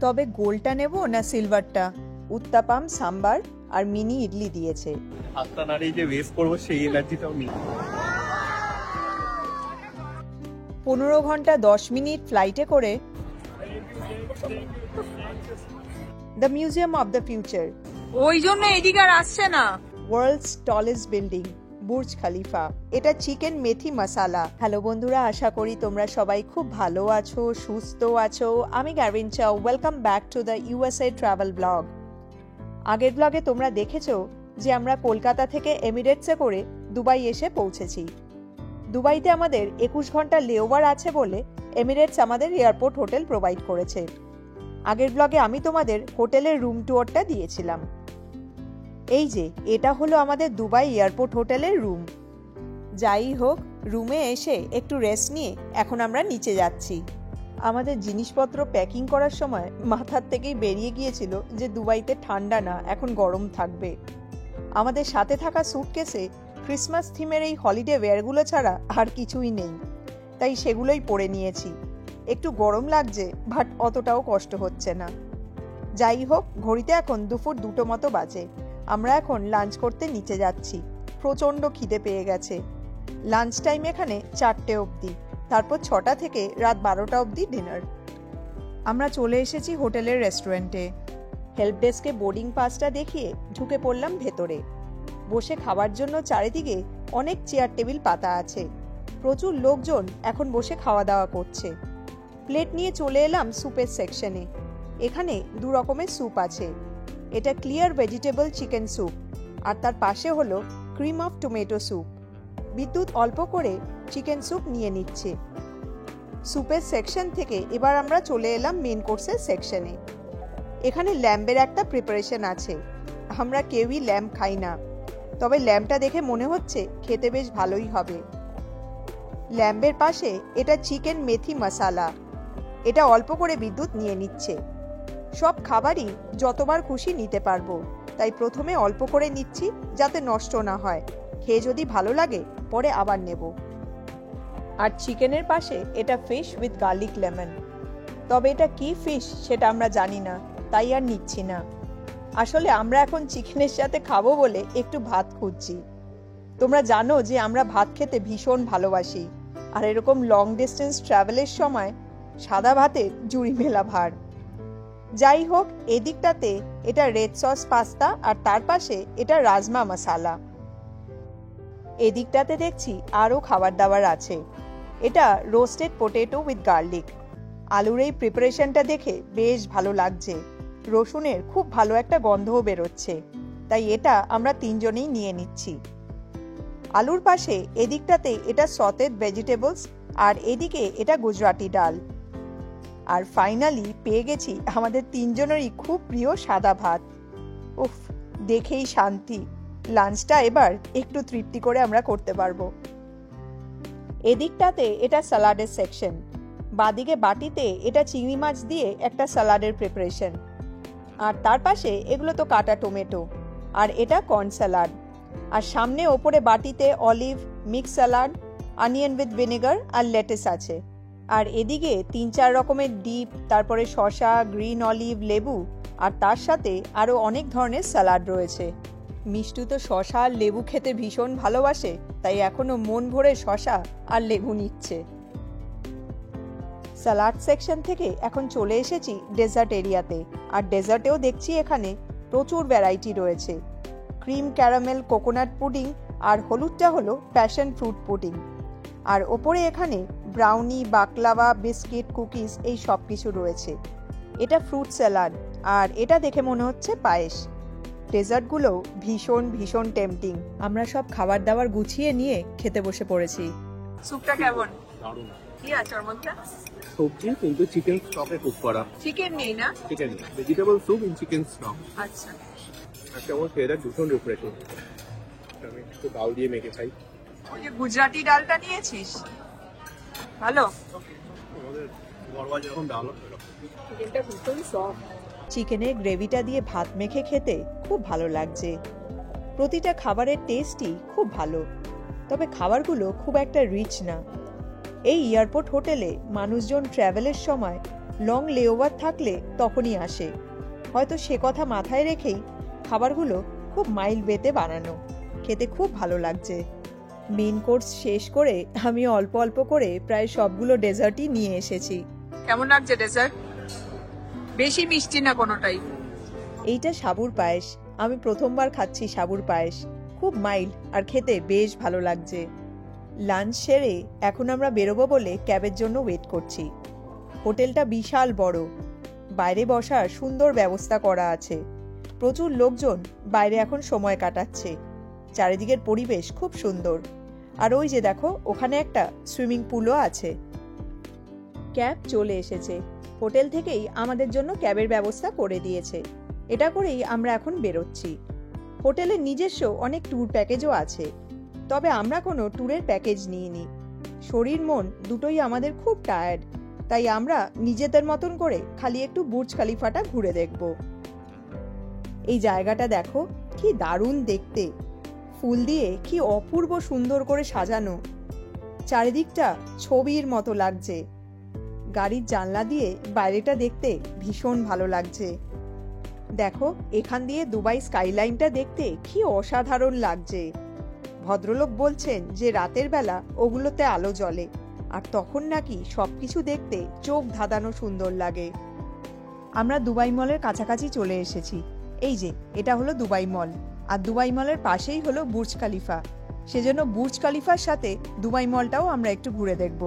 তবে গোলটা নেব না সিলভারটা? উত্তাপাম, সাম্বার আর মিনি ইডলি দিয়েছে। হাতটা নাড়িয়ে যে ওয়েস্ট করবো সেই এনার্জিটাও নেই। 15 ঘন্টা 10 মিনিট ফ্লাইটে করে the museum of the future. ওই জন্য এদিকে আর আসছে না। ওয়ার্ল্ডস টলেস্ট বিল্ডিং, বুর্জ খালিফা। এটা চিকেন মেথি মশালা। হ্যালো বন্ধুরা, আশা করি তোমরা সবাই খুব ভালো আছো, সুস্থ আছো। আমি গ্যারিন চাও। Welcome back to the USA travel blog. আগের ব্লগে তোমরা দেখেছো যে আমরা কলকাতা থেকে এমিরেটসে করে দুবাই এসে পৌঁছেছি। দুবাইতে আমাদের 21 ঘন্টা লেওভার আছে বলে এমিরেটস আমাদের এয়ারপোর্ট হোটেল প্রোভাইড করেছে। আগের ব্লগে আমি তোমাদের হোটেলের রুম ট্যুরটা দিয়েছিলাম। এই যে এটা হলো আমাদের দুবাই এয়ারপোর্ট হোটেলের রুম। যাই হোক, রুমে এসে একটু রেস্ট নিয়ে এখন আমরা নিচে যাচ্ছি। আমাদের জিনিসপত্র প্যাকিং করার সময় মাথার থেকেই বেরিয়ে গিয়েছিল যে দুবাইতে ঠান্ডা না, এখন গরম থাকবে। আমাদের সাথে থাকা স্যুটকেসে ক্রিসমাস থিমের এই হলিডে ওয়্যারগুলো ছাড়া আর কিছুই নেই, তাই সেগুলোই পরে নিয়েছি। একটু গরম লাগছে, বাট অতটাও কষ্ট হচ্ছে না। যাই হোক, ঘড়িতে এখন দুপুর 2টো মতো বাজে। আমরা এখন লাঞ্চ করতে নিচে যাচ্ছি। প্রচণ্ড খিদে পেয়ে গেছে। লাঞ্চ টাইম এখানে 4টে অবধি, তারপর 6টা থেকে রাত 12টা অবধি ডিনার। আমরা চলে এসেছি হোটেলের রেস্টুরেন্টে। হেল্প ডেস্কে বোর্ডিং পাসটা দেখিয়ে ঢুকে পড়লাম ভেতরে। বসে খাবার জন্য চারিদিকে অনেক চেয়ার টেবিল পাতা আছে। প্রচুর লোকজন এখন বসে খাওয়া দাওয়া করছে। প্লেট নিয়ে চলে এলাম স্যুপের সেকশনে। এখানে 2 রকমের স্যুপ আছে। এটা ক্লিয়ার ভেজিটেবল চিকেন স্যুপ, আর তার পাশে হলো ক্রিম অফ টমেটো স্যুপ। বিদ্যুৎ অল্প করে চিকেন স্যুপ নিয়ে নিচ্ছে। স্যুপের সেকশন থেকে এবার আমরা চলে এলাম মেন কোর্সের সেকশনে। এখানে ল্যাম্বের একটা প্রিপারেশন আছে। আমরা কেউই ল্যাম্ব খাই না, তবে ল্যাম্বটা দেখে মনে হচ্ছে খেতে বেশ ভালোই হবে। ল্যাম্বের পাশে এটা চিকেন মেথি মশালা। এটা অল্প করে বিদ্যুৎ নিয়ে নিচ্ছে। সব খাবারই যতবার খুশি নিতে পারবো, তাই প্রথমে অল্প করে নিচ্ছি যাতে নষ্ট না হয়। খেয়ে যদি ভালো লাগে পরে আবার নেব। আর চিকেনের পাশে এটা ফিশ উইথ গার্লিক লেমন। তবে এটা কি ফিশ সেটা আমরা জানি না, তাই আর নিচ্ছি না। আসলে আমরা এখন চিকেনের সাথে খাবো বলে একটু ভাত খুঁজছি। তোমরা জানো যে আমরা ভাত খেতে ভীষণ ভালোবাসি, আর এরকম লং ডিস্টেন্স ট্রাভেলের সময় সাদা ভাতের জুড়ি মেলা ভার। যাই হোক, এদিকটাতে এটা রেড সস পাস্তা, আর তার পাশে এটা রাজমা মশালা। এদিকটাতে দেখছি আরও খাবার দাবার আছে। এটা রোস্টেড পটেটো উইথ গার্লিক। আলুর এই প্রিপারেশনটা দেখে বেশ ভালো লাগছে। রসুনের খুব ভালো একটা গন্ধও বেরোচ্ছে, তাই এটা আমরা 3 জনেই নিয়ে নিচ্ছি। আলুর পাশে এদিকটাতে এটা সটেড ভেজিটেবলস, আর এদিকে এটা গুজরাটি ডাল। আর ফাইনালি পেয়ে গেছি আমাদের 3 জনেরই খুব প্রিয় সাদা ভাত। উফ, দেখেই শান্তি। লাঞ্চটা এবার একটু তৃপ্তি করে আমরা করতে পারবো। এদিকটাতে এটা স্যালাডের সেকশন। বাদিকে বাটিতে এটা চিংড়ি মাছ দিয়ে একটা স্যালাডের প্রিপারেশন, আর তার পাশে এগুলো তো কাটা টমেটো, আর এটা কর্ন স্যালাড। আর সামনে ওপরে বাটিতে olive, mix salad, onion with vinegar আর লেটেস আছে। আর এদিকে 3-4 রকমের ডিপ, তারপরে শসা, গ্রিন অলিভ, লেবু, আর তার সাথে আরও অনেক ধরনের স্যালাড রয়েছে। মিষ্টু তো শসা আর লেবু খেতে ভীষণ ভালোবাসে, তাই এখনো মন ভরে শসা আর লেবু নিচ্ছে। স্যালাড সেকশন থেকে এখন চলে এসেছি ডেজার্ট এরিয়াতে। আর ডেজার্টেও দেখছি এখানে প্রচুর ভ্যারাইটি রয়েছে। ক্রিম ক্যারামেল কোকোনাট পুডিং, আর হলুদটা হলো প্যাশন ফ্রুট পুডিং। আর ওপরে এখানে ব্রাউনি, বাকলাওয়া, বিস্কিট, কুকিজ এই সব কিছু রয়েছে। এটা ফ্রুট স্যালাড, আর এটা দেখে মনে হচ্ছে পায়েস। ডেজার্টগুলো ভীষণ ভীষণ টেম্পটিং। আমরা সব খাবার দাবার গুছিয়ে নিয়ে খেতে বসে পড়েছি। স্যুপটা কেমন? দারুণ। কি আছে ওর মধ্যে? সবজি কিন্তু চিকেন স্টকে কুক করা। চিকেন নেই না? Chicken vegetable soup in chicken stock. আচ্ছা, একটা আমার খেয়ে দেখ, ভীষণ রিফ্রেশিং। আমি একটু ডাল দিয়ে মেখে খাই। ওই যে গুজরাটি ডালটা নিয়েছিস, ভালো। আমাদের ঘরোয়া যেরকম ডাল হয় চিকেনটা ভীষণ সফট। চিকেনের গ্রেভিটা দিয়ে ভাত মেখে খেতে খুব ভালো লাগছে। প্রতিটা খাবারের টেস্টই খুব ভালো, তবে খাবারগুলো খুব একটা রিচ না। এই এয়ারপোর্ট হোটেলে মানুষজন ট্রাভেলের সময় লং লেওভার থাকলে তখনই আসে। হয়তো সে কথা মাথায় রেখেই খাবারগুলো খুব মাইল্ড ওয়েতে বানানো, খেতে খুব ভালো লাগছে। মেন কোর্স শেষ করে আমি অল্প অল্প করে প্রায় সবগুলো ডেজার্টই নিয়ে এসেছি। কেমন লাগছে ডেজার্ট? বেশি মিষ্টি না কোনোটাই? এইটা সাবুর পায়েস। আমি প্রথমবার খাচ্ছি সাবুর পায়েস। খুব মাইল্ড আর খেতে বেশ ভালো লাগছে। লাঞ্চ সেরে এখন আমরা বেরোবো বলে ক্যাবের জন্য ওয়েট করছি। হোটেলটা বিশাল বড়, বাইরে বসার সুন্দর ব্যবস্থা করা আছে। প্রচুর লোকজন বাইরে এখন সময় কাটাচ্ছে। চারিদিকের পরিবেশ খুব সুন্দর। আর ওই যে দেখো, ওখানে একটা সুইমিং পুলও আছে। ক্যাব চলে এসেছে। হোটেল থেকেই আমাদের জন্য ক্যাবের ব্যবস্থা করে দিয়েছে। এটা করেই আমরা এখন বেরোচ্ছি। হোটেলের নিজস্ব অনেক ট্যুর প্যাকেজও আছে, তবে আমরা কোনো ট্যুরের প্যাকেজ নিইনি। শরীর মন দুটোই আমাদের খুব টায়ার্ড, তাই আমরা নিজেদের মতন করে খালি একটু বুর্জ খলিফাটা ঘুরে দেখব। এই জায়গাটা দেখো, কি দারুণ দেখতে। ফুল দিয়ে কি অপূর্ব সুন্দর করে সাজানো। চারিদিকটা ছবির মতো লাগছে। গাড়ির জানলা দিয়ে বাইরেটা দেখতে ভীষণ ভালো লাগছে। দেখো, এখান দিয়ে দুবাই স্কাইলাইনটা দেখতে কি অসাধারণ লাগছে। ভদ্রলোক বলছেন যে রাতের বেলা ওগুলোতে আলো জ্বলে, আর তখন নাকি সবকিছু দেখতে চোখ ধাঁধানো সুন্দর লাগে। আমরা দুবাই মলের কাছাকাছি চলে এসেছি। এই যে এটা হলো দুবাই মল, আর দুবাই মলের পাশেই হলো বুর্জ খলিফা। সেজন্য বুর্জ খলিফার সাথে দুবাই মলটাও আমরা একটু ঘুরে দেখব।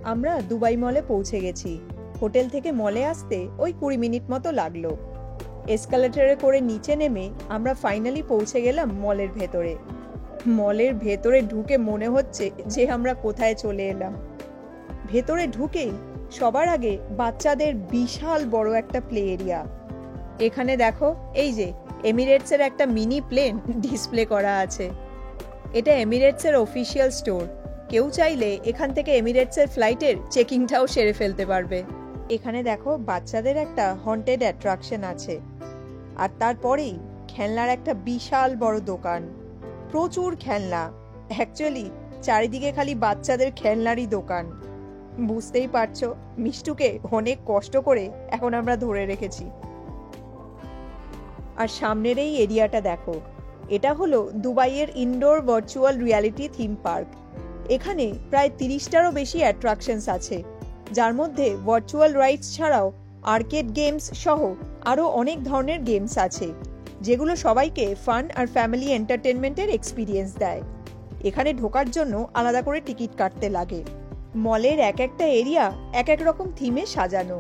আমরা দুবাই মলে পৌঁছে গেছি। হোটেল থেকে মলে আসতে ওই 20 মিনিট মতো লাগলো। এসকালেটরে করে নিচে নেমে আমরা ফাইনালি পৌঁছে গেলাম মলের ভেতরে। মলের ভেতরে ঢুকে মনে হচ্ছে যে আমরা কোথায় চলে এলাম। ভেতরে ঢুকেই সবার আগে বাচ্চাদের বিশাল বড় একটা প্লে এরিয়া। এখানে দেখো, এই যে এমিরেটসের একটা মিনি প্লেন ডিসপ্লে করা আছে। এটা এমিরেটসের অফিসিয়াল স্টোর। কেউ চাইলে এখান থেকে এমিরেটসের ফ্লাইটের চেকিংটাও সেরে ফেলতে পারবে। এখানে দেখো, বাচ্চাদের একটা হন্টেড অ্যাট্রাকশন আছে। আর তারপরেই খেলনার একটা বিশাল বড় দোকান। প্রচুর খেলনা। অ্যাকচুয়ালি চারিদিকে খালি বাচ্চাদের খেলনারই দোকান। বুঝতেই পারছো, মিষ্টুকে অনেক কষ্ট করে এখন আমরা ধরে রেখেছি। আর সামনের এই এরিয়াটা দেখো, এটা হলো দুবাইয়ের indoor virtual reality theme park. এখানে প্রায় 30টারও বেশি অ্যাট্রাকশনস আছে, যার মধ্যে ভার্চুয়াল রাইডস ছাড়াও আর্কেড গেমস সহ আরও অনেক ধরনের গেমস আছে, যেগুলো সবাইকে ফান আর ফ্যামিলি এন্টারটেনমেন্টের এক্সপিরিয়েন্স দেয়। এখানে ঢোকার জন্য আলাদা করে টিকিট কাটতে লাগে। মলের এক একটা এরিয়া এক এক রকম থিমে সাজানো।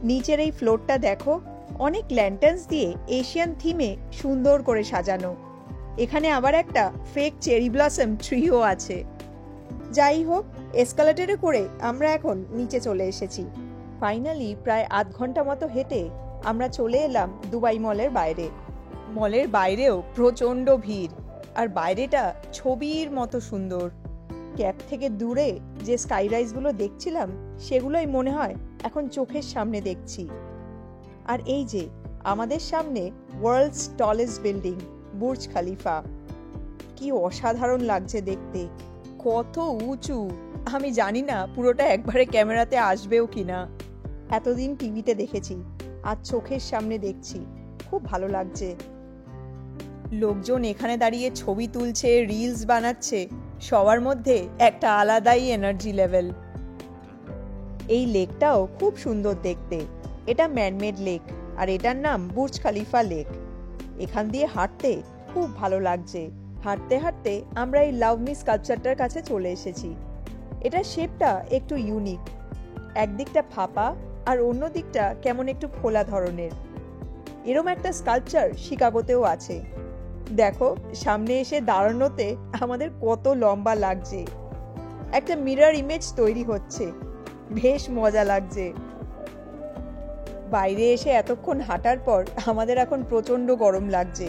নিচের এই ফ্লোরটা দেখো, অনেক ল্যান্টার্নস দিয়ে এশিয়ান থিমে সুন্দর করে সাজানো। এখানে আবার একটা ফেক চেরি ব্লসম ট্রিও আছে। যাই হোক, এসকালেটরে করে আমরা এখন নিচে চলে এসেছি। ফাইনালি প্রায় আধ ঘন্টা মতো হেঁটে আমরা চলে এলাম দুবাই মলের বাইরে। মলের বাইরেও প্রচণ্ড ভিড়, আর বাইরেটা ছবির মতো সুন্দর। ক্যাব থেকে দূরে যে স্কাইরাইজগুলো দেখছিলাম, সেগুলোই মনে হয় এখন চোখের সামনে দেখছি। আর এই যে আমাদের সামনে world's tallest building Burj Khalifa. কি অসাধারণ লাগছে দেখতে, কত উঁচু। আমি জানি না পুরোটা একবারে ক্যামেরাতে আসবেও কিনা। এতদিন টিভিতে দেখেছি, আর চোখের সামনে দেখছি। খুব ভালো লাগছে। লোকজন এখানে দাঁড়িয়ে ছবি তুলছে, রিলস বানাচ্ছে। সবার মধ্যে একটা আলাদাই এনার্জি লেভেল। এই লেকটাও খুব সুন্দর দেখতে। এটা ম্যানমেড লেক, আর এটার নাম বুর্জ খলিফা লেক। এখান দিয়ে হাঁটতে খুব ভালো লাগছে। হাঁটতে হাঁটতে আমরা এই লাভ মি স্কাল্পচারটার কাছে চলে এসেছি। এটার শেপটা একটু ইউনিক। একদিকটা ফাঁপা আর অন্য দিকটা কেমন একটু ফোলা ধরনের। এরম একটা স্কাল্পচার শিকাগোতেও আছে। দেখো, সামনে এসে দাঁড়ানোতে আমাদের কত লম্বা লাগছে। একটা মিরর ইমেজ তৈরি হচ্ছে, বেশ মজা লাগছে। বাইরে এসে এতক্ষণ হাঁটার পর আমাদের এখন প্রচণ্ড গরম লাগছে।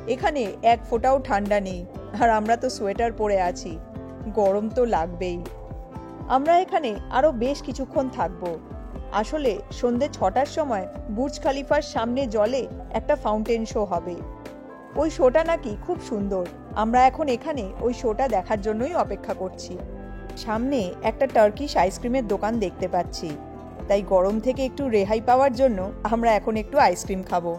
এখানে এক ফোঁটাও ঠান্ডা নেই, আর আমরা তো সোয়েটার পরে আছি। গরম তো লাগবেই। আমরা এখানে আরও বেশ কিছুক্ষণ থাকবো। আসলে সন্ধ্যে 6টার সময় বুর্জ খলিফার সামনে জলে একটা ফাউন্টেন শো হবে। ওই শোটা নাকি খুব সুন্দর। আমরা এখন এখানে ওই শোটা দেখার জন্যই অপেক্ষা করছি। সামনে একটা টার্কিশ আইসক্রিমের দোকান দেখতে পাচ্ছি। তাই গরম থেকে একটু রেহাই পাওয়ার জন্য আমরা এখন একটু আইসক্রিম খাবো।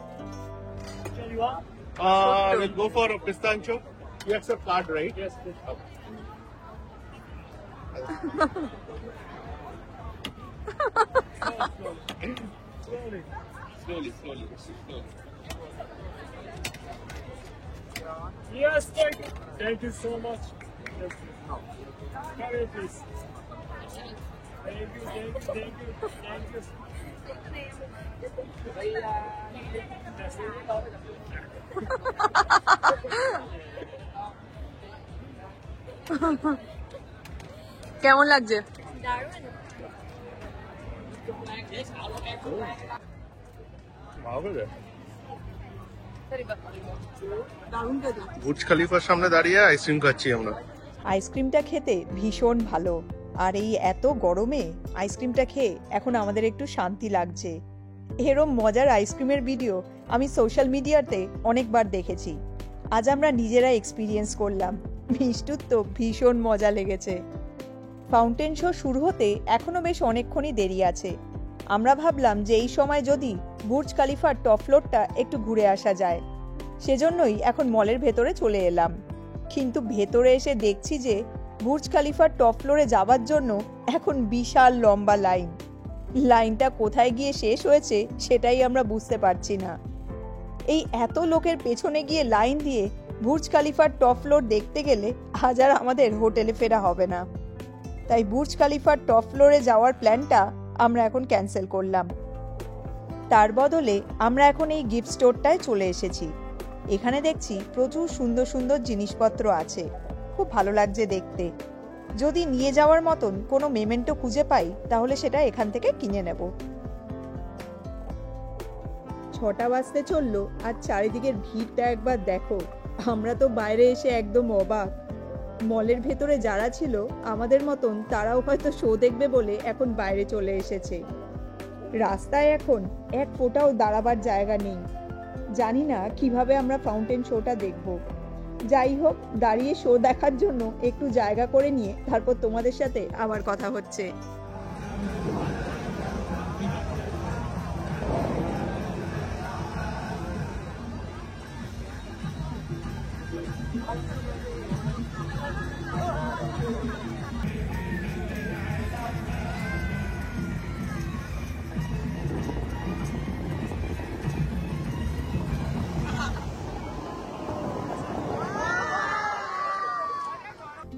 We'll go for a pistachio. You accept card, right? Yes. Slowly. Yes, thank you. Thank you so much. Yes. Carry it, please. Thank you. কেমন লাগছে? বুর্জ খলিফার সামনে দাঁড়িয়ে আইসক্রিম খাচ্ছি আমরা। আইসক্রিমটা খেতে ভীষণ ভালো, আর এই এত গরমে আইসক্রিমটা খেয়ে এখন আমাদের একটু শান্তি লাগছে। এরম মজার আইসক্রিমের ভিডিও আমি সোশ্যাল মিডিয়াতে অনেকবার দেখেছি, আজ আমরা নিজেরা এক্সপিরিয়েন্স করলাম। মিষ্টুর তো ভীষণ মজা লেগেছে। ফাউন্টেন শো শুরু হতে এখনো বেশ অনেকক্ষণই দেরি আছে। আমরা ভাবলাম যে এই সময় যদি বুর্জ খলিফার টপ ফ্লোরটা একটু ঘুরে আসা যায়, সেজন্যই এখন মলের ভেতরে চলে এলাম। কিন্তু ভেতরে এসে দেখছি যে বুর্জ খলিফার টপ ফ্লোরে যাওয়ার জন্য এখন বিশাল লম্বা লাইনটা কোথায় গিয়ে শেষ হয়েছে সেটাই আমরা বুঝতে পারছি না। এই এত লোকের পেছনে গিয়ে লাইন দিয়ে বুর্জ খলিফার টপ ফ্লোর দেখতে গেলে আজ আর আমাদের হোটেলে ফেরা হবে না। তাই বুর্জ খলিফার টপ ফ্লোরে যাওয়ার প্ল্যানটা আমরা এখন ক্যান্সেল করলাম। তার বদলে আমরা এখন এই গিফট স্টোরটায় চলে এসেছি। এখানে দেখছি প্রচুর সুন্দর সুন্দর জিনিসপত্র আছে, খুব ভালো লাগছে দেখতে। যদি নিয়ে যাওয়ার মতন কোনো মেমেন্টো খুঁজে পাই তাহলে সেটা এখান থেকে কিনে নেব। 6টা বাজতে চললো আর চারিদিকের ভিড়টা একবার দেখো। আমরা তো বাইরে এসে একদম অবাক। মলের ভেতরে যারা ছিল আমাদের মতন তারাও হয়তো শো দেখবে বলে এখন বাইরে চলে এসেছে। রাস্তায় এখন এক ফোঁটাও দাঁড়াবার জায়গা নেই। জানি না কিভাবে আমরা ফাউন্টেন শোটা দেখব। যাই হোক, দাঁড়িয়ে শো দেখার জন্য একটু জায়গা করে নিয়ে তারপর তোমাদের সাথে আবার কথা হচ্ছে।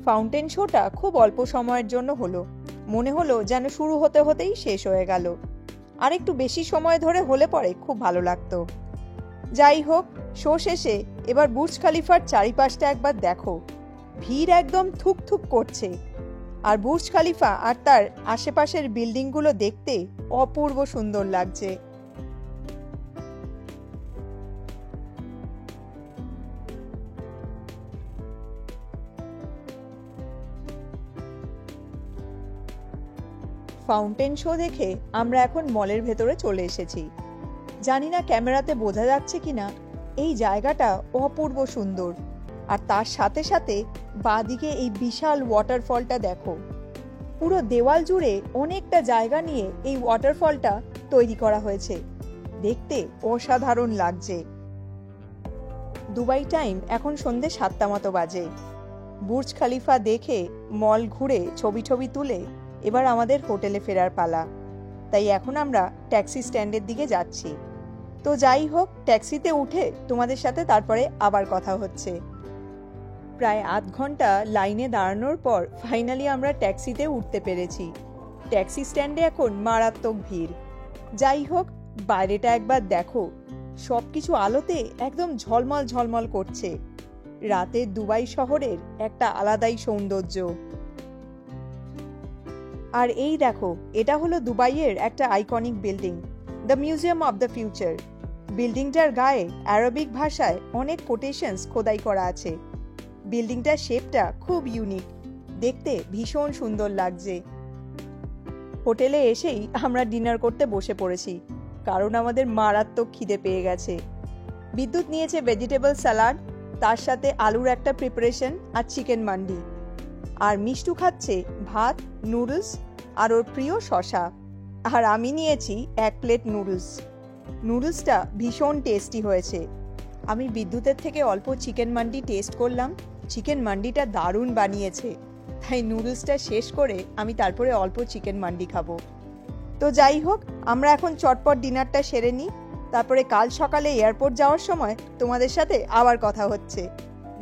ফাউন্টেন শোটা খুব অল্প সময়ের জন্য হলো, মনে হলো যেন শুরু হতে হতেই শেষ হয়ে গেল। আর একটু বেশি সময় ধরে হলে পরে খুব ভালো লাগতো। যাই হোক, শো শেষে এবার বুর্জ খলিফার চারিপাশটা একবার দেখো। ভিড় একদম থুক করছে, আর বুর্জ খলিফা আর তার আশেপাশের বিল্ডিংগুলো দেখতে অপূর্ব সুন্দর লাগছে। ফাউন্টেন শো দেখে আমরা এখন মলের ভেতরে চলে এসেছি। জানি না ক্যামেরাতে বোঝা যাচ্ছে কিনা, এই জায়গাটা অপূর্ব সুন্দর। আর তার সাথে সাথে বাঁদিকে এই বিশাল ওয়াটারফলটা দেখো। পুরো দেওয়াল জুড়ে অনেকটা জায়গা নিয়ে এই ওয়াটারফলটা তৈরি করা হয়েছে, দেখতে অসাধারণ লাগছে। দুবাই টাইম এখন সন্ধ্যে 7টা মতো বাজে। বুর্জ খলিফা দেখে মল ঘুরে ছবি তুলে এবার আমাদের হোটেলে ফেরার পালা। তাই এখন আমরা ট্যাক্সি স্ট্যান্ডের দিকে যাচ্ছি। তো যাই হোক, ট্যাক্সিতে উঠে তোমাদের সাথে তারপরে আবার কথা হচ্ছে। প্রায় আধ ঘন্টা লাইনে দাঁড়ানোর পর ফাইনালি আমরা ট্যাক্সিতে উঠতে পেরেছি। ট্যাক্সি স্ট্যান্ডে এখন মারাত্মক ভিড়। যাই হোক, বাইরেটা একবার দেখো, সবকিছু আলোতে একদম ঝলমল করছে। রাতের দুবাই শহরের একটা আলাদাই সৌন্দর্য। আর এই দেখো, এটা হলো দুবাইয়ের একটা iconic building, the museum of the future. বিল্ডিংটার গায়ে আরবিক ভাষায় অনেক কোটেশনস খোদাই করা আছে। বিল্ডিংটার শেপটা খুব ইউনিক, দেখতে ভীষণ সুন্দর লাগছে। হোটেলে এসেই আমরা ডিনার করতে বসে পড়েছি, কারণ আমাদের মারাত্মক খিদে পেয়ে গেছে। বিদ্যুৎ নিয়েছে ভেজিটেবল স্যালাড, তার সাথে আলুর একটা প্রিপারেশন আর চিকেন মান্ডি। আর মিষ্টু খাচ্ছে ভাত, নুডলস আর ওর প্রিয় শসা। আর আমি নিয়েছি 1 প্লেট নুডলস। নুডলসটা ভীষণ টেস্টি হয়েছে। আমি বিদ্যুতের থেকে অল্প চিকেন মান্ডি টেস্ট করলাম। চিকেন মান্ডিটা দারুণ বানিয়েছে, তাই নুডলসটা শেষ করে আমি তারপরে অল্প চিকেন মান্ডি খাবো। তো যাই হোক, আমরা এখন চটপট ডিনারটা সেরে নিই, তারপরে কাল সকালে এয়ারপোর্ট যাওয়ার সময় তোমাদের সাথে আবার কথা হচ্ছে।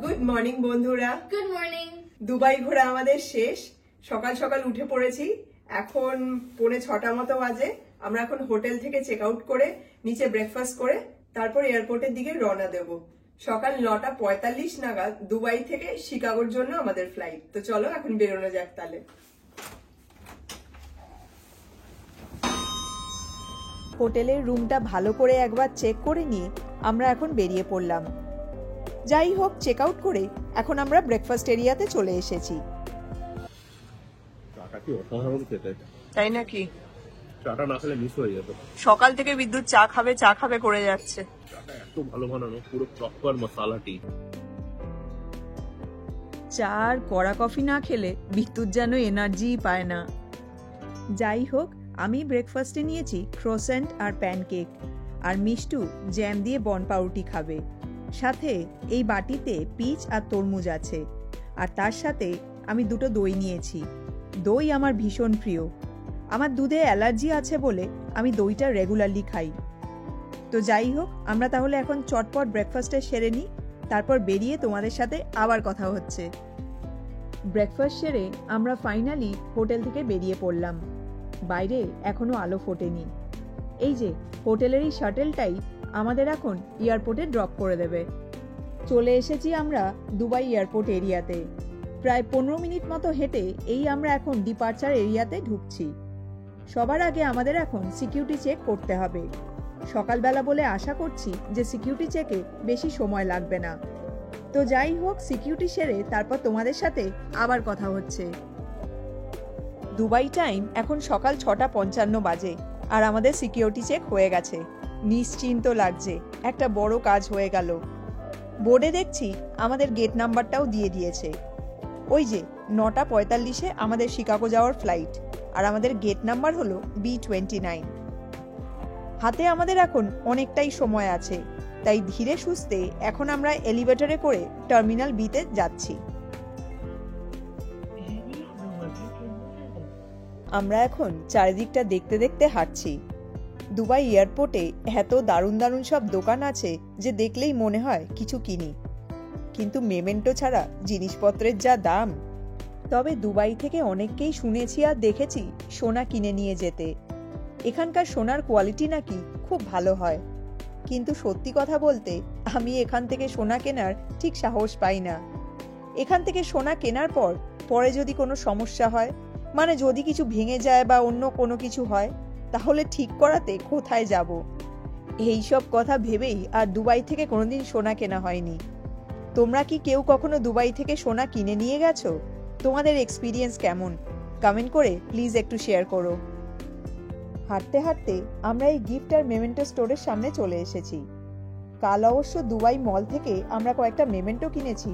গুড মর্নিং বন্ধুরা। Good morning. দুবাই ঘোরা আমাদের শেষ। সকাল সকাল উঠে পড়েছি, এখন 6:45 মতো বাজে। আমরা এখন হোটেল থেকে চেক আউট করে নিচে ব্রেকফাস্ট করে তারপর এয়ারপোর্টের দিকে রওনা দেব। সকাল 9:45 নাগাদ দুবাই থেকে শিকাগোর জন্য আমাদের ফ্লাইট। তো চলো এখন বেরোনো যাক তাহলে। হোটেলের রুমটা ভালো করে একবার চেক করে নিয়ে আমরা এখন বেরিয়ে পড়লাম। যাই হোক, চেক আউট করে এখন আমরা ব্রেকফাস্ট এরিয়াতে চলে এসেছি। চাটা কি অসাধারণ খেতে, তাই নাকি? চাটা না খেলে মিস হয়ে যেত। সকাল থেকে বিদ্যুৎ চা খাবে করে যাচ্ছে। চাটা এত ভালো বানানো, পুরো প্রপার মশলা টি। চা আর কড়া কফি না খেলে বিদ্যুৎ যেন এনার্জিই পায় না। যাই হোক, আমি ব্রেকফাস্টে নিয়েছি ক্রোসেন্ট আর প্যানকেক, আর মিষ্টু জ্যাম দিয়ে বন পাউরুটি খাবে। সাথে এই বাটিতে পিচ আর তরমুজ আছে, আর তার সাথে আমি 2টো দই নিয়েছি। দই আমার ভীষণ প্রিয়। আমার দুধে অ্যালার্জি আছে বলে আমি দইটা রেগুলারলি খাই। তো যাই হোক, আমরা তাহলে এখন চটপট ব্রেকফাস্টে সেরে নিই, তারপর বেরিয়ে তোমাদের সাথে আবার কথা হচ্ছে। ব্রেকফাস্ট সেরে আমরা ফাইনালি হোটেল থেকে বেরিয়ে পড়লাম। বাইরে এখনো আলো ফোটেনি। এই যে হোটেলের এই শাটেলটাই আমাদের এখন এয়ারপোর্টে ড্রপ করে দেবে। চলে এসেছি আমরা দুবাই এয়ারপোর্ট এরিয়াতে। প্রায় 15 মিনিট মতো হেঁটে আমরা এখন ডিপার্চার এরিয়াতে ঢুকছি। সবার আগে আমাদের এখন সিকিউরিটি চেক করতে হবে। সকালবেলা বলে আশা করছি যে সিকিউরিটি চেকে বেশি সময় লাগবে না। তো যাই হোক, সিকিউরিটি সেরে তারপর তোমাদের সাথে আবার কথা হচ্ছে। দুবাই টাইম এখন সকাল 6:55 বাজে, আর আমাদের সিকিউরিটি চেক হয়ে গেছে। নিশ্চিন্ত লাগছে, একটা বড় কাজ হয়ে গেল। বোর্ডে দেখছি আমাদের গেট নাম্বারটাও দিয়ে দিয়েছে। ওই যে 9:45-এ আমাদের শিকাগো যাওয়ার ফ্লাইট, আর আমাদের গেট নাম্বার হলো B29। হাতে আমাদের এখন অনেকটাই সময় আছে, তাই ধীরে সুস্থে এখন আমরা এলিভেটরে করে টার্মিনাল বিতে যাচ্ছি। আমরা এখন চারিদিকটা দেখতে দেখতে হাঁটছি। দুবাই এয়ারপোর্টে এত দারুণ দারুণ সব দোকান আছে যে দেখলেই মনে হয় কিছু কিনি, কিন্তু মেমেন্টো ছাড়া জিনিসপত্রের যা দাম। তবে দুবাই থেকে অনেককেই শুনেছি আর দেখেছি সোনা কিনে নিয়ে যেতে। এখানকার সোনার কোয়ালিটি নাকি খুব ভালো হয়, কিন্তু সত্যি কথা বলতে আমি এখান থেকে সোনা কেনার ঠিক সাহস পাই না। এখান থেকে সোনা কেনার পর পরে যদি কোনো সমস্যা হয়, মানে যদি কিছু ভেঙে যায় বা অন্য কোনো কিছু হয়, তাহলে ঠিক করাতে কোথায় যাব? এই সব কথা ভেবেই আর দুবাই থেকে কোনোদিন সোনা কেনা হয়নি। তোমরা কি কেউ কখনো দুবাই থেকে সোনা কিনে নিয়ে গেছো? তোমাদের এক্সপিরিয়েন্স কেমন? কমেন্ট করে প্লিজ একটু শেয়ার করো। হাঁটতে হাঁটতে আমরা এই গিফট আর মেমেন্টো স্টোরের সামনে চলে এসেছি। কাল অবশ্য দুবাই মল থেকে আমরা কয়েকটা মেমেন্টো কিনেছি,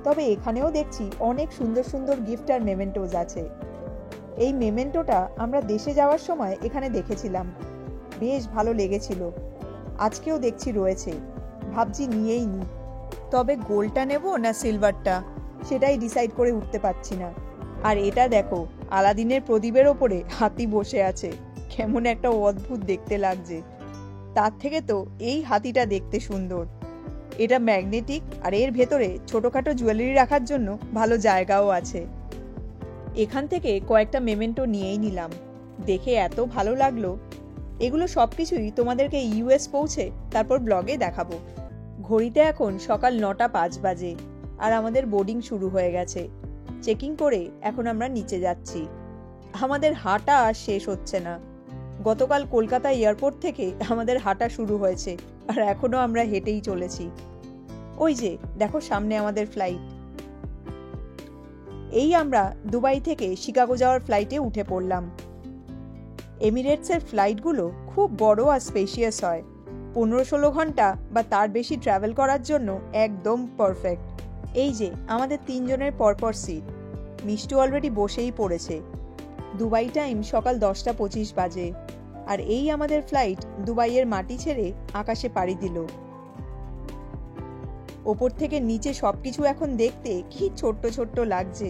তবে এখানেও দেখছি অনেক সুন্দর সুন্দর গিফট আর মেমেন্টোজ আছে। এই মেমেন্টোটা আমরা দেশে যাওয়ার সময় এখানে দেখেছিলাম, বেশ ভালো লেগেছিল। আজকেও দেখছি রয়েছে, ভাবছি নিয়েই নি। তবে গোল্ডটা নেব না সিলভারটা সেটাই ডিসাইড করে উঠতে পারছি না। আর এটা দেখো, আলাদিনের প্রদীপের ওপরে হাতি বসে আছে, কেমন একটা অদ্ভুত দেখতে লাগছে। তার থেকে তো এই হাতিটা দেখতে সুন্দর। এটা ম্যাগনেটিক, আর এর ভেতরে ছোটখাটো জুয়েলারি রাখার জন্য ভালো জায়গাও আছে। এখান থেকে কয়েকটা মেমেন্টো নিয়েই নিলাম, দেখে এত ভালো লাগলো। এগুলো সবকিছুই তোমাদেরকে ইউএস পৌঁছে তারপর ব্লগে দেখাবো। ঘড়িতে এখন সকাল 9:05 বাজে, আর আমাদের বোর্ডিং শুরু হয়ে গেছে। চেকিং করে এখন আমরা নিচে যাচ্ছি। আমাদের হাঁটা আর শেষ হচ্ছে না। গতকাল কলকাতা এয়ারপোর্ট থেকে আমাদের হাঁটা শুরু হয়েছে, আর এখনো আমরা হেঁটেই চলেছি। ওই যে দেখো সামনে আমাদের ফ্লাইট। এই আমরা দুবাই থেকে শিকাগো যাওয়ার ফ্লাইটে উঠে পড়লাম। এমিরেটসের ফ্লাইটগুলো খুব বড় আর স্পেশিয়াস হয়। 15-16 ঘন্টা বা তার বেশি ট্রাভেল করার জন্য একদম পারফেক্ট। এই যে আমাদের 3 জনের পরপর সিট। মিষ্টু অলরেডি বসেই পড়েছে। দুবাই টাইম সকাল 10:25 বাজে, আর এই আমাদের ফ্লাইট দুবাইয়ের মাটি ছেড়ে আকাশে পাড়ি দিল। ওপর থেকে নিচে সবকিছু এখন দেখতে কি ছোট্ট ছোট্ট লাগছে।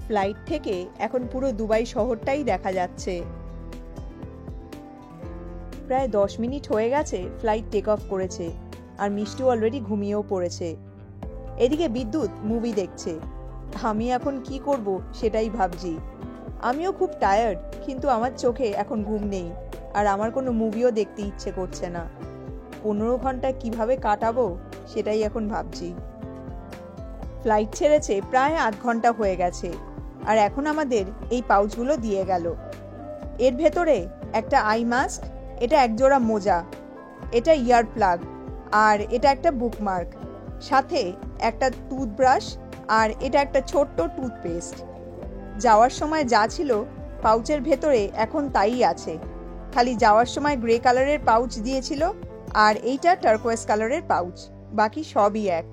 ফ্লাইট থেকে এখন পুরো দুবাই শহরটাই দেখা যাচ্ছে। প্রায় 10 মিনিট হয়ে গেছে ফ্লাইট টেক অফ করেছে, আর মিষ্টু অলরেডি ঘুমিয়েও পড়েছে। এদিকে বিদ্যুৎ মুভি দেখছে। আমি এখন কি করব সেটাই ভাবছি। আমিও খুব টায়ার্ড, কিন্তু আমার চোখে এখন ঘুম নেই, আর আমার কোনো মুভিও দেখতে ইচ্ছে করছে না। 15 ঘন্টা কিভাবে কাটাবো সেটাই এখন ভাবছি। ফ্লাইট ছেড়েছে প্রায় 8 ঘন্টা হয়ে গেছে, আর এখন আমাদের এই পাউচগুলো দিয়ে গেল। এর ভেতরে একটা আই মাস্ক, এটা একজোড়া মোজা, এটা ইয়ার প্লাগ, আর এটা একটা বুকমার্ক, সাথে একটা টুথব্রাশ, আর এটা একটা ছোট্ট টুথপেস্ট। যাওয়ার সময় যা ছিল পাউচের ভেতরে এখন তাই আছে, খালি যাওয়ার সময় গ্রে কালারের পাউচ দিয়েছিল, আর এইটা টার্কোয়েজ কালারের পাউচ, বাকি সবই এক।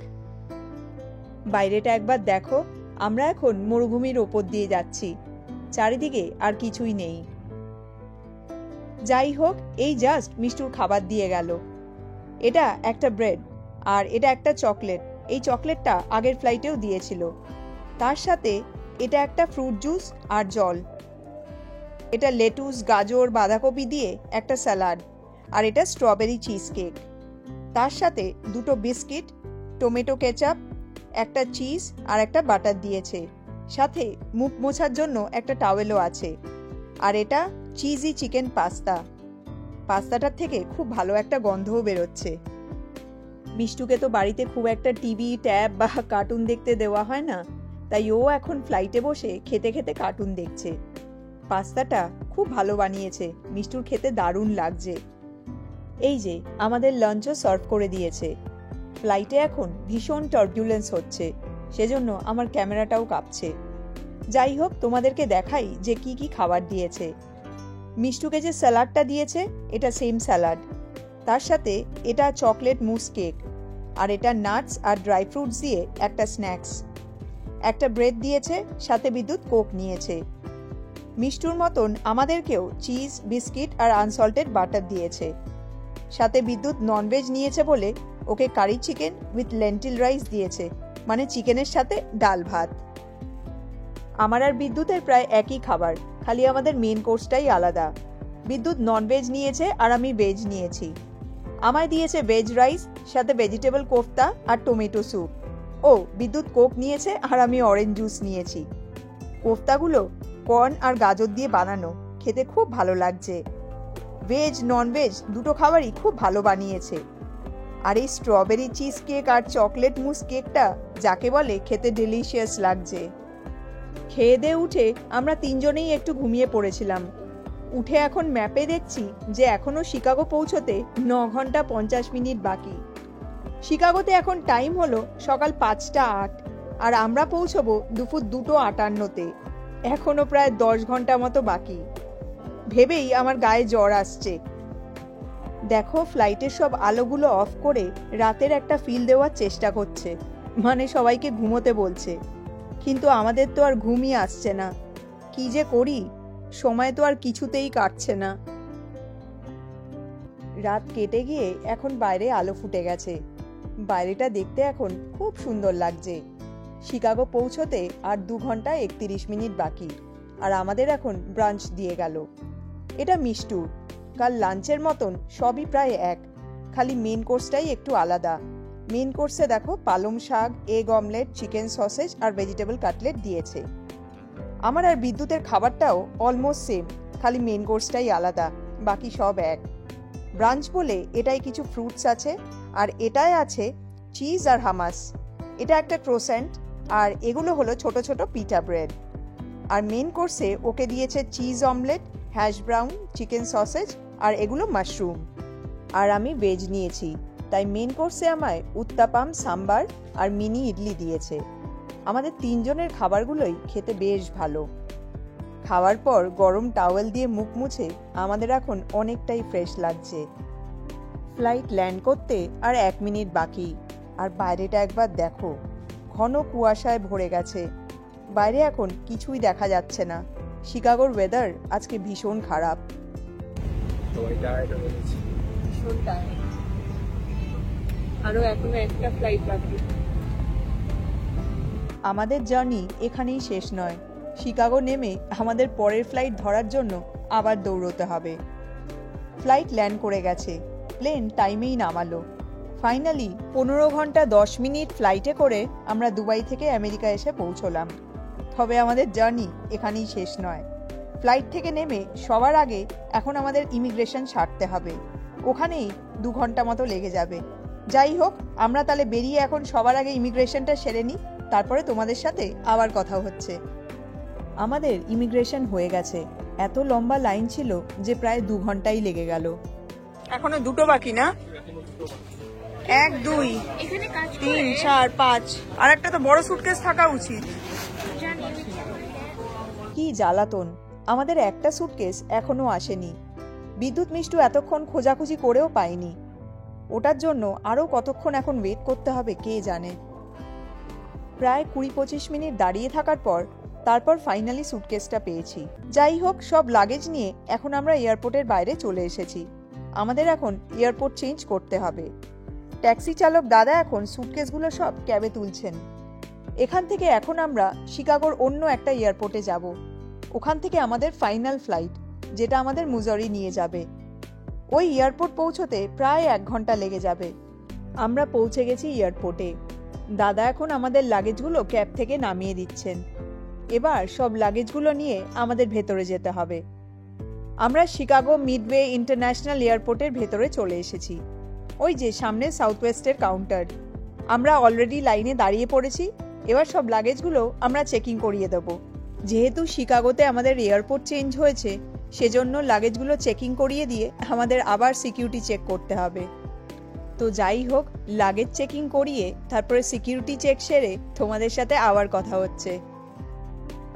বাইরেটা একবার দেখো, আমরা এখন মরুভূমির ওপর দিয়ে যাচ্ছি, চারিদিকে আর কিছুই নেই। যাই হোক, এই জাস্ট মিষ্টুর খাবার দিয়ে গেল। এটা একটা ব্রেড, আর এটা একটা চকলেট। এই চকলেটটা আগের ফ্লাইটেও দিয়েছিল। তার সাথে এটা একটা ফ্রুট জুস আর জল। এটা লেটুস, গাজর, বাঁধাকপি দিয়ে একটা স্যালাড, আর এটা স্ট্রবেরি চিজ কেক। তার সাথে দুটো বিস্কিট, টমেটো কেচাপ, একটা চিজ আর একটা বাটার দিয়েছে। সাথে মুখ মোছার জন্য একটা টাওয়েলও আছে। আর এটা চিজি চিকেন পাস্তা। পাস্তাটার থেকে খুব ভালো একটা গন্ধও বেরোচ্ছে। মিষ্টুকে তো বাড়িতে খুব একটা টিভি, ট্যাব বা কার্টুন দেখতে দেওয়া হয় না, তাই ও এখন ফ্লাইটে বসে খেতে খেতে কার্টুন দেখছে। পাস্তাটা খুব ভালো বানিয়েছে, মিষ্টুর খেতে দারুণ লাগছে। এই যে আমাদের লাঞ্চও সার্ভ করে দিয়েছে। ফ্লাইটে এখন ভীষণ টার্বুলেন্স হচ্ছে, সেজন্য আমার ক্যামেরাটাও কাঁপছে। যাই হোক, তোমাদেরকে দেখাই যে কি কি খাবার দিয়েছে। মিষ্টুকে যে স্যালাডটা দিয়েছে এটা সেম স্যালাড, তার সাথে এটা চকলেট মুস কেক, আর এটা নাটস আর ড্রাই ফ্রুটস দিয়ে একটা স্ন্যাক্স। একটা ব্রেড দিয়েছে, সাথে বিদ্যুৎ কোক নিয়েছে। মিষ্টুর মতন আমাদেরকেও চিজ, বিস্কিট আর আনসল্টেড বাটার দিয়েছে। সাথে বিদ্যুৎ ননভেজ নিয়েছে বলে ওকে curry chicken with lentil rice দিয়েছে, মানে চিকেনের সাথে ডাল ভাত। আমার আর বিদ্যুতের প্রায় একই খাবার, খালি আমাদের মেন কোর্সটাই আলাদা। বিদ্যুৎ ননভেজ নিয়েছে আর আমি ভেজ নিয়েছি। আমায় দিয়েছে ভেজ রাইস, সাথে ভেজিটেবল কোফতা আর টমেটো স্যুপ। ও বিদ্যুৎ কোক নিয়েছে আর আমি অরেঞ্জ জুস নিয়েছি। কোফতাগুলো কর্ন আর গাজর দিয়ে বানানো, খেতে খুব ভালো লাগছে। ভেজ ননভেজ দুটো খাবারই খুব ভালো বানিয়েছে। আর এই স্ট্রবেরি চিজ কেক আর চকলেট মুস কেকটা যাকে বলে খেতে ডেলিশিয়াস লাগছে। খেয়ে দিয়ে উঠে আমরা তিনজনেই একটু ঘুমিয়ে পড়েছিলাম। উঠে এখন ম্যাপে দেখছি যে এখনো শিকাগো পৌঁছতে 9 ঘন্টা 50 মিনিট বাকি। শিকাগোতে এখন টাইম হলো সকাল 5:08, আর আমরা পৌঁছবো দুপুর 2:58-তে। এখনো প্রায় 10 ঘন্টা মতো বাকি। ভেবেই আমার গায়ে জ্বর আসছে। দেখো, ফ্লাইটের সব আলোগুলো অফ করে রাতের একটা ফিল দেওয়ার চেষ্টা করছে, মানে সবাইকে ঘুমোতে বলছে। কিন্তু আমাদের তো আর ঘুমই আসছে না। কি যে করি, সময় তো আর কিছুতেই কাটছে না। রাত কেটে গিয়ে এখন বাইরে আলো ফুটে গেছে। বাইরেটা দেখতে এখন খুব সুন্দর লাগছে। শিকাগো পৌঁছতে আর 2 ঘন্টা 31 মিনিট বাকি, আর আমাদের এখন ব্রাঞ্চ দিয়ে গেল। এটা মিষ্টুর। কাল লাঞ্চের মতন সবই প্রায় এক, খালি মেন কোর্সটাই একটু আলাদা। মেন কোর্সে দেখো পালং শাক, এগ অমলেট, চিকেন সসেজ আর ভেজিটেবল কাটলেট দিয়েছে। আমার আর বিদ্যুতের খাবারটাও অলমোস্ট সেম, খালি মেন কোর্সটাই আলাদা, বাকি সব এক। ব্রাঞ্চ বলে এটাই কিছু ফ্রুটস আছে, আর এটাই আছে চিজ আর হামাস। এটা একটা ক্রোসেন্ট, আর এগুলো হলো ছোট ছোট পিটা ব্রেড। আর মেন কোর্সে ওকে দিয়েছে cheese omelette, hash brown, chicken sausage, আর এগুলো মাশরুম। আর আমি ভেজ নিয়েছি, তাই মেন কোর্সে আমায় উত্তাপাম, সাম্বার আর মিনি ইডলি দিয়েছে। আমাদের তিনজনের খাবারগুলোই খেতে বেশ ভালো। খাওয়ার পর গরম টাওয়েল দিয়ে মুখ মুছে আমাদের এখন অনেকটাই ফ্রেশ লাগছে। ফ্লাইট ল্যান্ড করতে আর 1 মিনিট বাকি, আর বাইরেটা একবার দেখো, ঘন কুয়াশায় ভরে গেছে। বাইরে এখন কিছুই দেখা যাচ্ছে না, শিকাগোর ওয়েদার আজকে ভীষণ খারাপ। সবাই টায়ার্ড হয়ে গেছে। আরো এখনো একটা ফ্লাইট বাকি। আমাদের জার্নি এখানেই শেষ নয়। শিকাগো নেমে আমাদের পরের ফ্লাইট ধরার জন্য আবার দৌড়তে হবে। ফ্লাইট ল্যান্ড করে গেছে, প্লেন টাইমেই নামালো। ফাইনালি 15 ঘন্টা 10 মিনিট ফ্লাইটে করে আমরা দুবাই থেকে আমেরিকা এসে পৌঁছলাম। তবে আমাদের জার্নি এখানেই শেষ নয়। ফ্লাইট থেকে নেমে সবার আগে এখন আমাদের ইমিগ্রেশন ছাড়তে হবে, ওখানেই 2 ঘন্টা মতো লেগে যাবে। যাই হোক, আমরা তাহলে বেরিয়ে এখন সবার আগে ইমিগ্রেশনটা সেরে নিই, তারপরে তোমাদের সাথে আবার কথা হচ্ছে। আমাদের ইমিগ্রেশন হয়ে গেছে। এত লম্বা লাইন ছিল যে প্রায় 2 ঘন্টাই লেগে গেল। এখনো দুটো বাকি না? 1 2 3 4 5, আর একটা তো বড় সুটকেস থাকা উচিত। কি জ্বালাতন, আমাদের একটা সুটকেস এখনো আসেনি। বিদ্যুৎ মিষ্টু এতক্ষণ খোঁজাখুঁজি করেও পাইনি। ওটার জন্য আরও কতক্ষণ এখন ওয়েট করতে হবে কে জানে। প্রায় 20-25 মিনিট দাঁড়িয়ে থাকার পর তারপর ফাইনালি সুটকেসটা পেয়েছি। যাই হোক, সব লাগেজ নিয়ে এখন আমরা এয়ারপোর্টের বাইরে চলে এসেছি। আমাদের এখন এয়ারপোর্ট চেঞ্জ করতে হবে। ট্যাক্সি চালক দাদা এখন সুটকেসগুলো সব ক্যাবে তুলছেন। এখান থেকে এখন আমরা শিকাগোর অন্য একটা এয়ারপোর্টে যাব। ওখান থেকে আমাদের ফাইনাল ফ্লাইট, যেটা আমাদের মুজরি নিয়ে যাবে। ওই এয়ারপোর্ট পৌঁছতে প্রায় 1 ঘন্টা লেগে যাবে। আমরা পৌঁছে গেছি এয়ারপোর্টে। দাদা এখন আমাদের লাগেজগুলো ক্যাব থেকে নামিয়ে দিচ্ছেন। এবার সব লাগেজগুলো নিয়ে আমাদের ভেতরে যেতে হবে। আমরা শিকাগো মিডওয়ে ইন্টারন্যাশনাল এয়ারপোর্টের ভেতরে চলে এসেছি। ওই যে সামনে সাউথ ওয়েস্টের কাউন্টার। আমরা অলরেডি লাইনে দাঁড়িয়ে পড়েছি। এবার সব লাগেজগুলো আমরা চেকিং করিয়ে দেব। যেহেতু শিকাগোতে আমাদের এয়ারপোর্ট চেঞ্জ হয়েছে, সেজন্য লাগেজগুলো চেকিং করিয়ে দিয়ে আমাদের আবার সিকিউরিটি চেক করতে হবে। তো যাই হোক, লাগেজ চেকিং করিয়ে তারপরে সিকিউরিটি চেক সেরে তোমাদের সাথে আবার কথা হচ্ছে।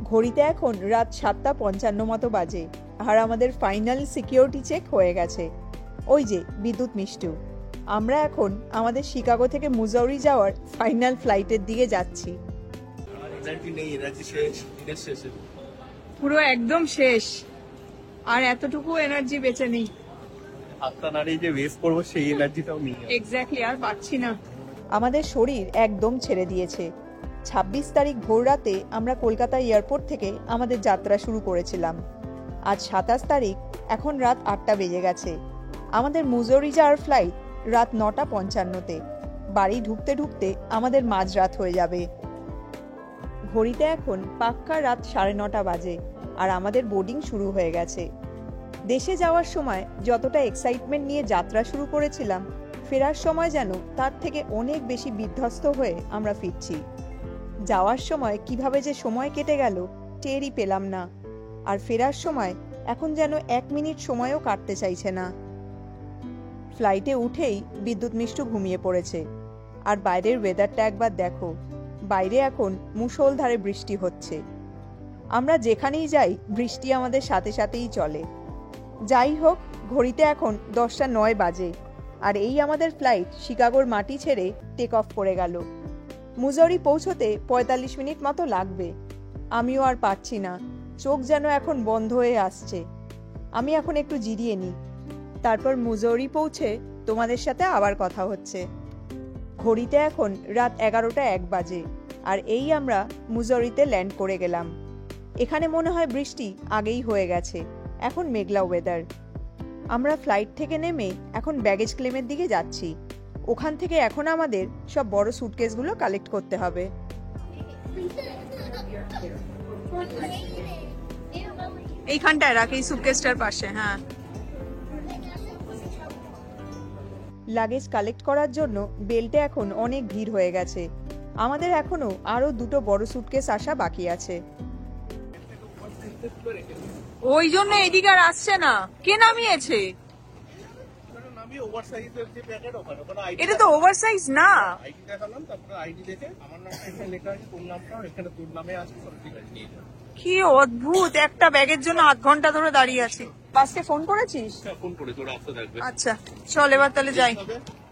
ঘড়িতে এখন রাত 7:55 মতো বাজে, আর আমাদের ফাইনাল সিকিউরিটি চেক হয়ে গেছে। ওই যে বিদ্যুৎ মিষ্টু। আমরা এখন আমাদের শিকাগো থেকে মুজৌরি যাওয়ার ফাইনাল ফ্লাইটের দিকে যাচ্ছি। পুরো একদম শেষ, আর এতটুকু এনার্জি বেঁচে নেই। হাতটা নাড়িয়ে যে ওয়েস্ট করবো সেই এনার্জিটাও নেই। এক্স্যাক্টলি, আর পাচ্ছি না। আমাদের শরীর একদম ছেড়ে দিয়েছে। 26 তারিখ ভোর রাতে আমরা কলকাতা এয়ারপোর্ট থেকে আমাদের যাত্রা শুরু করেছিলাম। আজ 27 তারিখ, এখন রাত 8টা বেজে গেছে। আমাদের মুজৌরি যাওয়ার ফ্লাইট রাত 9:55-তে। বাড়ি ঢুকতে ঢুকতে আমাদের মাঝরাত হয়ে যাবে। ঘড়িতে এখন পাক্কা রাত 9:30 বাজে, আর আমাদের বোর্ডিং শুরু হয়ে গেছে। দেশে যাওয়ার সময় যতটা এক্সাইটমেন্ট নিয়ে যাত্রা শুরু করেছিলাম, ফেরার সময় যেন তার থেকে অনেক বেশি বিধ্বস্ত হয়ে আমরা ফিরছি। যাওয়ার সময় কিভাবে যে সময় কেটে গেল টেরই পেলাম না, আর ফেরার সময় এখন যেন 1 মিনিট সময়ও কাটতে চাইছে না। ফ্লাইটে উঠেই বিদ্যুৎ মিষ্টু ঘুমিয়ে পড়েছে। আর বাইরের ওয়েদারটা একবার দেখো, বাইরে এখন মুষলধারে বৃষ্টি হচ্ছে। আমরা যেখানেই যাই বৃষ্টি আমাদের সাথে সাথেই চলে। যাই হোক, ঘড়িতে এখন 10:09 বাজে, আর এই আমাদের ফ্লাইট শিকাগোর মাটি ছেড়ে টেক অফ করে গেল। মুজৌরি পৌঁছতে 45 মিনিট মতো লাগবে। আমিও আর পারছি না, চোখ যেন এখন বন্ধ হয়ে আসছে। আমি এখন একটু জিরিয়ে নিই, তারপর মুজৌরি পৌঁছে তোমাদের সাথে আবার কথা হচ্ছে। ঘড়িতে এখন রাত 11:01 বাজে, আর এই আমরা মুজৌরিতে ল্যান্ড করে গেলাম। এখানে মনে হয় বৃষ্টি আগেই হয়ে গেছে, এখন মেঘলা ওয়েদার। আমরা ফ্লাইট থেকে নেমে এখন ব্যাগেজ ক্লেমের দিকে যাচ্ছি। ওখান থেকে এখন আমাদের সব বড় সুটকেসগুলো কালেক্ট করতে হবে। এইখানটায় রাখি, সুটকেসটার পাশে। হ্যাঁ, লাগেজ কালেক্ট করার জন্য বেল্টে এখন অনেক ভিড় হয়ে গেছে। আমাদের এখনো আরো 2টো বড় সুটকেস আসা বাকি আছে। ওই জন্য এদিকে আর আসছে না। কে নামিয়েছে? এটা তো ওভারসাইজ না। আইডি দেখালাম, তারপরে আইডি দেখে আমার নামটা এখানে লেখা আছে, তোর নামটা এখানে তোর নামে আছে, ঠিক আছে নিয়ে যা। কি অদ্ভুত, একটা ব্যাগের জন্য 8 ঘন্টা ধরে দাঁড়িয়ে আছি। বাসে ফোন করেছিস? ফোন করে তোর রাস্তা দেখবে। আচ্ছা চল, এবার তাহলে যাই।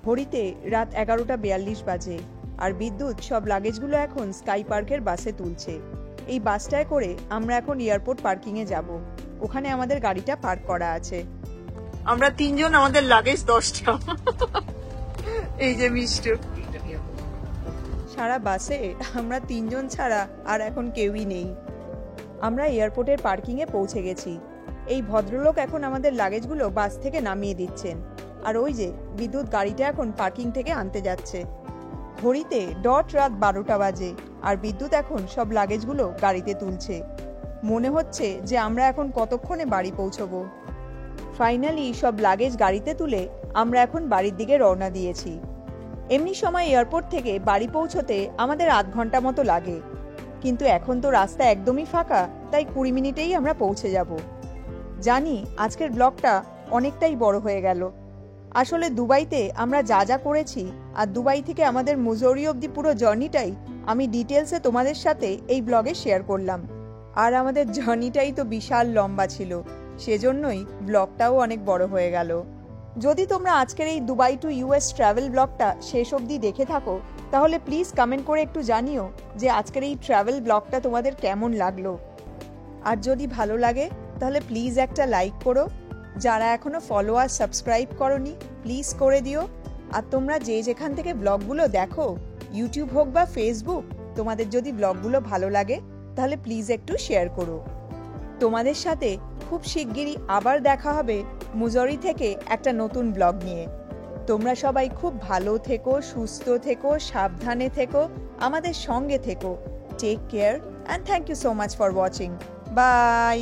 ঘড়িতে রাত 11:42 বাজে, আর বিদ্যুৎ সব লাগেজগুলো এখন স্কাই পার্কের বাসে তুলছে। এই বাসটায় করে আমরা এখন এয়ারপোর্ট পার্কিংয়ে যাব। ওখানে আমাদের গাড়িটা পার্ক করা আছে। আমরা 3 জন, আমাদের লাগেজ 10টা। এই যে মিষ্টু। সারা বাসে আমরা 3 জন ছাড়া আর এখন কেউই নেই। আমরা এয়ারপোর্টের পার্কিংয়ে পৌঁছে গেছি। এই ভদ্রলোক এখন আমাদের লাগেজগুলো বাস থেকে নামিয়ে দিচ্ছেন। আর ওই যে বিদ্যুৎ গাড়িটা এখন পার্কিং থেকে আনতে যাচ্ছে। ঘড়িতে ডট রাত 12টা বাজে আর বিদ্যুৎ এখন সব লাগেজগুলো গাড়িতে তুলছে। মনে হচ্ছে যে আমরা এখন কতক্ষণে বাড়ি পৌঁছবো। ফাইনালি সব লাগেজ গাড়িতে তুলে আমরা এখন বাড়ির দিকে রওনা দিয়েছি। এমনি সময় এয়ারপোর্ট থেকে বাড়ি পৌঁছতে আমাদের আধ ঘন্টা মতো লাগে, কিন্তু এখন তো রাস্তা একদমই ফাঁকা, তাই 20 মিনিটেই আমরা পৌঁছে যাব। জানি আজকের ব্লগটা অনেকটাই বড় হয়ে গেল। আসলে দুবাইতে আমরা যা যা করেছি আর দুবাই থেকে আমাদের মুজৌরি অবধি পুরো জার্নিটাই আমি ডিটেলসে তোমাদের সাথে এই ব্লগে শেয়ার করলাম। আর আমাদের জার্নিটাই তো বিশাল লম্বা ছিল, সেজন্যই ব্লগটাও অনেক বড় হয়ে গেল। যদি তোমরা আজকের এই দুবাই টু ইউএস ট্রাভেল ব্লগটা শেষ অবধি দেখে থাকো, তাহলে প্লিজ কমেন্ট করে একটু জানিও যে আজকের এই ট্রাভেল ব্লগটা তোমাদের কেমন লাগলো। আর যদি ভালো লাগে তাহলে প্লিজ একটা লাইক করো। যারা এখনো ফলো আর সাবস্ক্রাইব করোনি প্লিজ করে দিও। আর তোমরা যে যেখান থেকে ব্লগগুলো দেখো, ইউটিউব হোক বা ফেসবুক, তোমাদের যদি ব্লগগুলো ভালো লাগে তাহলে প্লিজ একটু শেয়ার করো। তোমাদের সাথে খুব শিগগিরই আবার দেখা হবে মুজৌরি থেকে একটা নতুন ব্লগ নিয়ে। তোমরা সবাই খুব ভালো থেকো, সুস্থ থেকো, সাবধানে থেকো, আমাদের সঙ্গে থেকো। Take care and thank you so much for watching. By.